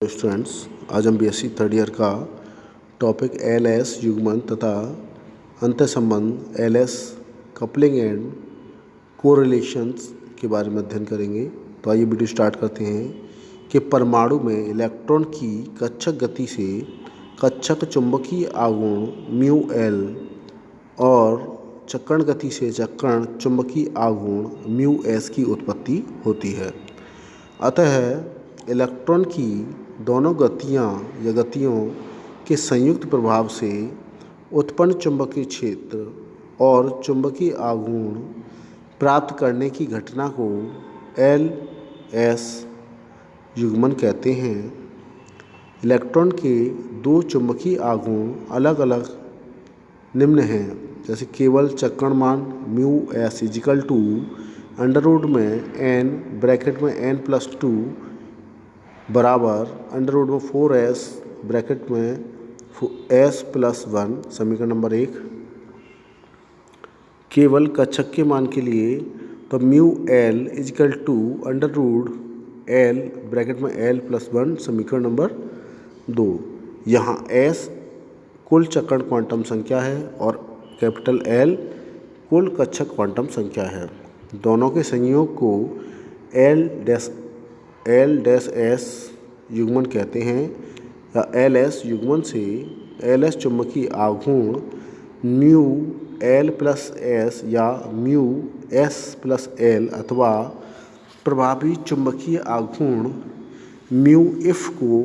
Students, आज हम BSc third year का टॉपिक एलएस युग्मन तथा अंतः संबंध एलएस कपलिंग एंड कोरिलेशंस के बारे में अध्ययन करेंगे। तो आइए वीडियो स्टार्ट करते हैं कि परमाणु में इलेक्ट्रॉन की कक्षक गति से कक्षक चुंबकीय आघूर्ण म्यू एल और चक्रण गति से चक्रण चुंबकीय आघूर्ण म्यू एस की उत्पत्ति होती है। अतः इलेक्ट्रॉन की दोनों गतियां या गतियों के संयुक्त प्रभाव से उत्पन्न चुंबकीय क्षेत्र और चुंबकीय आघूर्ण प्राप्त करने की घटना को एल एस युग्मन कहते हैं। इलेक्ट्रॉन के दो चुंबकीय आघूर्ण अलग अलग निम्न हैं, जैसे केवल चक्रण मान mu S is equal to under root में एन ब्रैकेट में एन प्लस टू बराबर अंडर रूट में 4s ब्रैकेट में s प्लस 1 समीकरण नंबर 1। केवल कक्षक के मान के लिए तो mu L is equal to under root L bracket में एल प्लस 1 समीकरण नंबर 2। यहाँ s कुल चक्रण क्वांटम संख्या है और कैपिटल L कुल कक्षक क्वांटम संख्या है। दोनों के संयोग को एल डैश एस युग्मन कहते हैं या एल एस युग्मन से एल एस चुंबकीय आघूर्ण म्यू एल प्लस एस या म्यू एस प्लस एल अथवा प्रभावी चुंबकीय आघूर्ण म्यू इफ को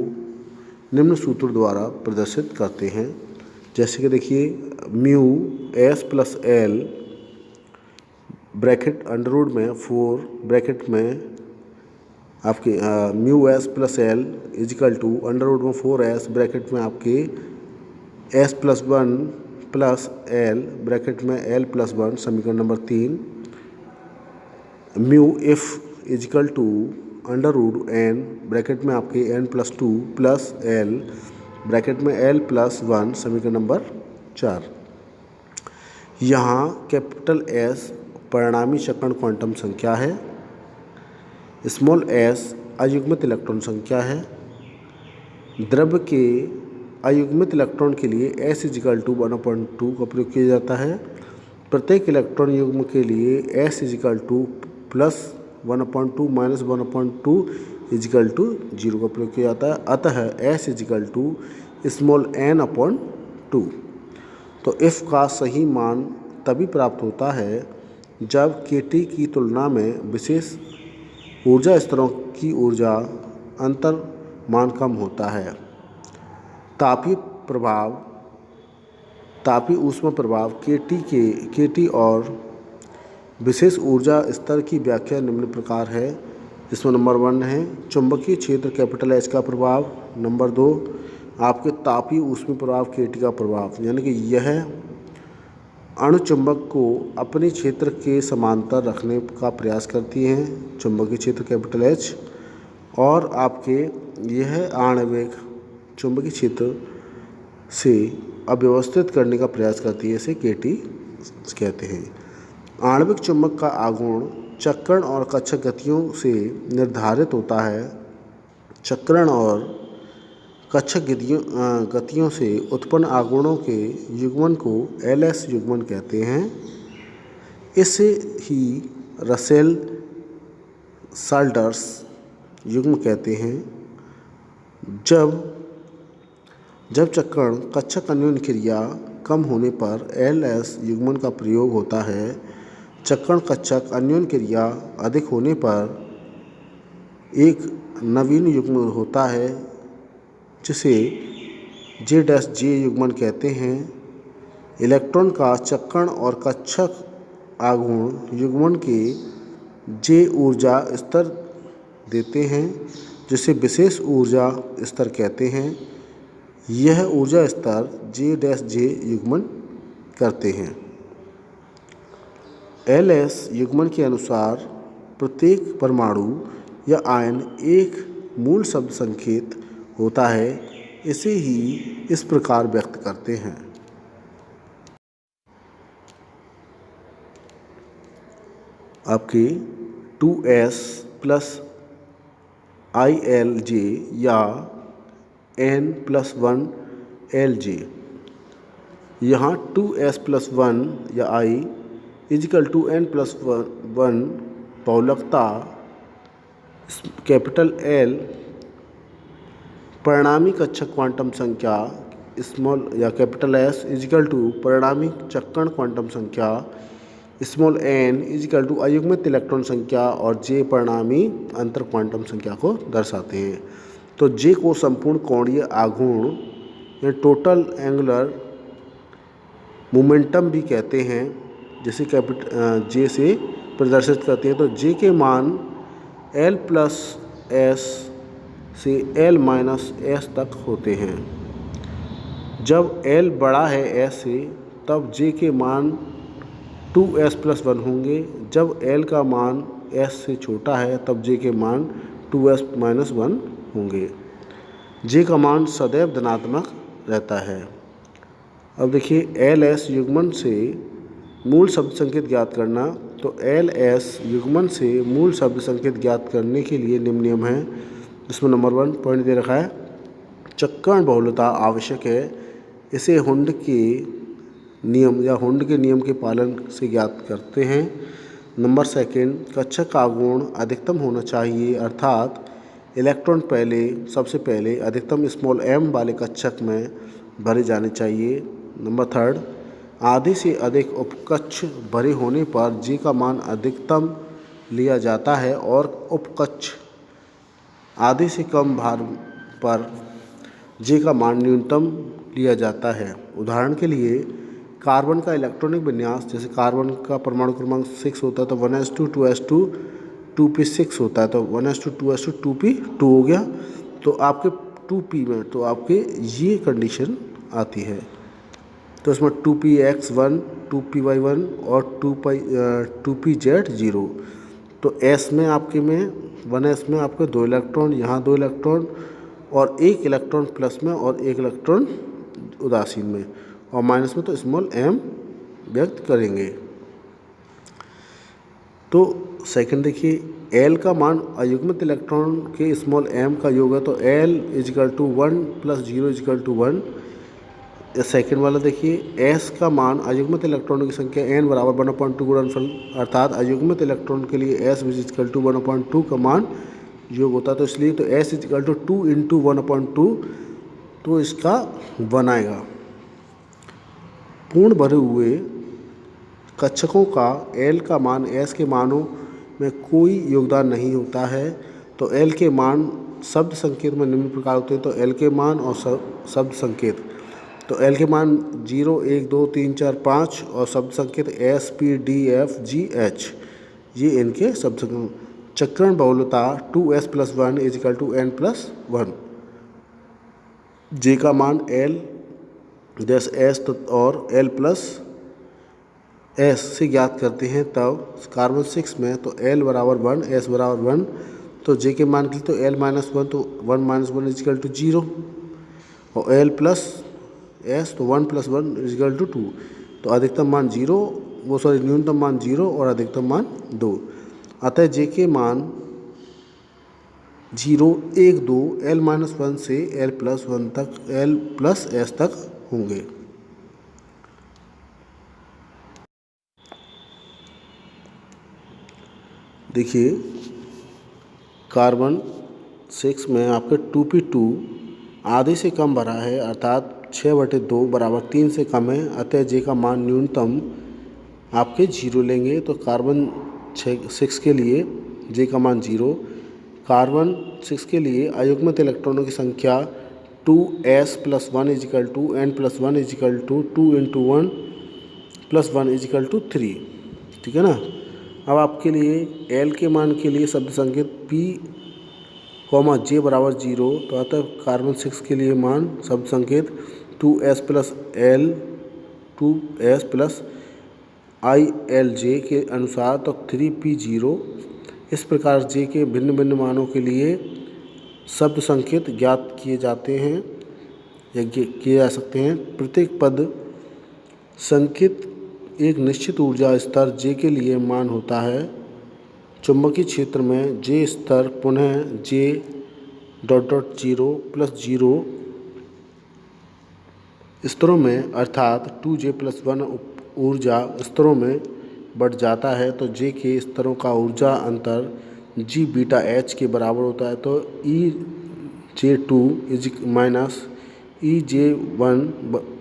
निम्न सूत्र द्वारा प्रदर्शित करते हैं। जैसे कि देखिए, mu S plus L bracket under root में 4 ब्रैकेट में आपके mu S plus L is equal to under root में 4s ब्रैकेट में आपके s plus 1 plus L bracket में l प्लस 1 समीकरण number 3। Mu eff is equal to under root N bracket में आपके n plus 2 plus L bracket में l plus 1 समीकरण number 4। यहाँ कैपिटल S परिणामी चक्रण क्वांटम संख्या है, स्मॉल s अयुग्मित इलेक्ट्रॉन संख्या है। द्रव्य के अयुग्मित इलेक्ट्रॉन के लिए s इजिकल टू 1/2 का प्रयोग किया जाता है। प्रत्येक इलेक्ट्रॉन युग्म के लिए s is equal to plus 1/2 minus 1/2 is equal to 0 का प्रयोग किया जाता है। अतः s is equal to small n/2। तो इफ का सही मान तभी प्राप्त होता है जब kT की तुलना में विशेष ऊर्जा स्तरों की ऊर्जा अंतर मान कम होता है। तापीय ऊष्मा प्रभाव kT और विशेष ऊर्जा स्तर की व्याख्या निम्न प्रकार है, जिसमें नंबर 1 है चुंबकीय क्षेत्र कैपिटल H का प्रभाव, नंबर 2 आपके तापीय ऊष्मीय प्रभाव kT का प्रभाव, यानी कि यह अणुचुंबक को अपने क्षेत्र के समांतर रखने का प्रयास करती हैं, चुंबकीय क्षेत्र कैपिटल H, और आपके यह आणविक चुंबकीय क्षेत्र से अव्यवस्थित करने का प्रयास करती है, इसे kT कहते हैं। आणविक चुंबक का आघूर्ण चक्रण और कक्षक गतियों से निर्धारित होता है। चक्रण और कक्षक गतियों से उत्पन्न आघूर्णों के युग्मन को एलएस युग्मन कहते हैं। इसे ही रसेल साल्टर्स युग्म कहते हैं। जब चक्रण कक्षक अन्योन्य क्रिया कम होने पर एलएस युग्मन का प्रयोग होता है। चक्रण कक्षक अन्योन्य क्रिया अधिक होने पर एक नवीन युग्म होता है, जिसे J' युग्मन कहते हैं। इलेक्ट्रॉन का चक्रण और कक्षक आघूर्ण युग्मन के J ऊर्जा स्तर देते हैं, जिसे विशेष ऊर्जा स्तर कहते हैं। यह ऊर्जा स्तर J' युग्मन करते हैं। एलएस युग्मन के अनुसार प्रत्येक परमाणु या आयन एक मूल शब्द संकेत होता है। इसे ही इस प्रकार व्यक्त करते हैं। आपके 2s प्लस ILJ या n+1 Lj। यहाँ 2s+1 या i इजिकल टू n+1 बहुलकता कैपिटल L परिणामी कक्षक क्वांटम संख्या स्मॉल या कैपिटल S इजिकल टू परिणामी चक्रण क्वांटम संख्या स्मॉल n इजिकल टू अयुग्मित इलेक्ट्रॉन संख्या और J परिणामी अंतर क्वांटम संख्या को दर्शाते हैं। तो J को संपूर्ण कोणीय आघूर्ण या टोटल एंगुलर मोमेंटम भी कहते हैं, जैसे कैपिटल J से प्रदर्शित करते हैं। तो J के मान L+S से L-S तक होते हैं। जब L बड़ा है S से तब J के मान 2s+1 होंगे। जब L का मान S से छोटा है तब J के मान 2s-1 होंगे। J का मान सदैव धनात्मक रहता है। अब देखिए LS युग्मन से मूल शब्द संकेत ज्ञात करना। तो LS युग्मन से मूल शब्द संकेत ज्ञात करने के लिए निम्न नियम है, जिसमें नंबर 1 पॉइंट दे रखा है, चक्रण बहुलता आवश्यक है। इसे हुंड के नियम या हुंड के नियम के पालन से ज्ञात करते हैं। नंबर 2 कक्षक का गुण अधिकतम होना चाहिए, अर्थात इलेक्ट्रॉन सबसे पहले अधिकतम स्मॉल m वाले कक्षक में भरे जाने चाहिए। नंबर 3 आधे से अधिक उपकक्ष भरे होने पर J का मान अधिकतम लिया जाता है और उपकक्ष आधे से कम भार पर J का मान न्यूनतम लिया जाता है। उदाहरण के लिए कार्बन का इलेक्ट्रॉनिक विन्यास, जैसे कार्बन का परमाणु क्रमांक 6 होता है तो 1s2 2s2 2p6 होता है, तो 1s2 2s2 2p2 हो गया। तो आपके 2p में तो आपके ये कंडीशन आती है। तो इसमें 2px1 2py1 और 2pz0। तो S में आपके में 1s में आपके 2 इलेक्ट्रॉन, यहाँ 2 इलेक्ट्रॉन और 1 इलेक्ट्रॉन प्लस में और 1 इलेक्ट्रॉन उदासीन में, और माइनस में तो स्मॉल m व्यक्त करेंगे। तो सेकंड देखिए L का मान अयुग्मित इलेक्ट्रॉन के स्मॉल m का योग है, तो L is equal to 1 + 0 is equal to 1। Second वाला देखिए S का मान अयुग्मित इलेक्ट्रॉनों की संख्या n बराबर 1/2 गुणनफल, अर्थात अयुग्मित इलेक्ट्रॉन के लिए S इजिकल टू 1/2 का मान योग होता है। तो इसलिए तो S इजिकल टू 2 × 1/2, तो इसका 1 आएगा। पूर्ण भरे हुए कक्षकों का L का मान S के मानों में कोई योगदान नहीं होता है। तो L के मान शब्द संकेत में निम्न प्रकार होते हैं। तो L के मान और शब्द संकेत, तो L के मान 0 1 2 3 4 5 और शब्द संकेत S P D F G H, ये इनके शब्द संकेत। चक्रण बहुलता 2s+1 is equal to n+1। J का मान L जैस S और L+S से ज्ञात करते हैं। तब कार्बन 6 में तो L बराबर 1 S बराबर 1, तो J के मान के लिए तो L-1 तो 1 - 1 इजिकल टू 0 और L+S तो 1 + 1 इजिकल टू 2। तो अधिकतम मान न्यूनतम मान 0 और अधिकतम मान 2। अतः J के मान 0 1 2 L-1 से L+1 तक L+S तक होंगे। देखिए कार्बन 6 में आपके 2p2 आधे से कम भरा है, अर्थात 6/2 बराबर 3 से कम है। अतः J का मान न्यूनतम आपके 0 लेंगे। तो कार्बन 6 के लिए J का मान 0। कार्बन 6 के लिए अयुग्मित इलेक्ट्रॉनों की संख्या 2s+1 is equal to n+1 is equal to 2 × 1 + 1 is equal to 3, ठीक है ना। अब आपके लिए L के मान के लिए शब्द संकेत P, J बराबर 0। तो अतः कार्बन 6 के लिए मान शब्द संकेत 2s+L 2s+ILJ के अनुसार तो 3p0। इस प्रकार J के भिन्न भिन्न मानों के लिए शब्द संकेत ज्ञात किए जाते हैं या किए जा सकते हैं। प्रत्येक पद संकेत एक निश्चित ऊर्जा स्तर J के लिए मान होता है। चुंबकीय क्षेत्र में J स्तर पुनः J.0 + 0 स्तरों में अर्थात 2J+1 ऊर्जा स्तरों में बढ़ जाता है तो J के स्तरों का ऊर्जा अंतर G बीटा H के बराबर होता है। तो EJ2 is minus EJ1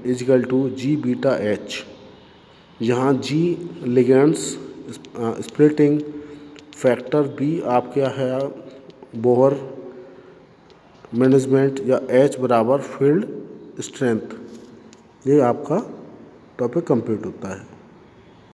is equal to G beta H, यहाँ G ligands splitting factor, B आपके है बोहर मैनेजमेंट या H बराबर फील्ड स्ट्रेंथ। ये आपका टॉपिक कंप्लीट होता है।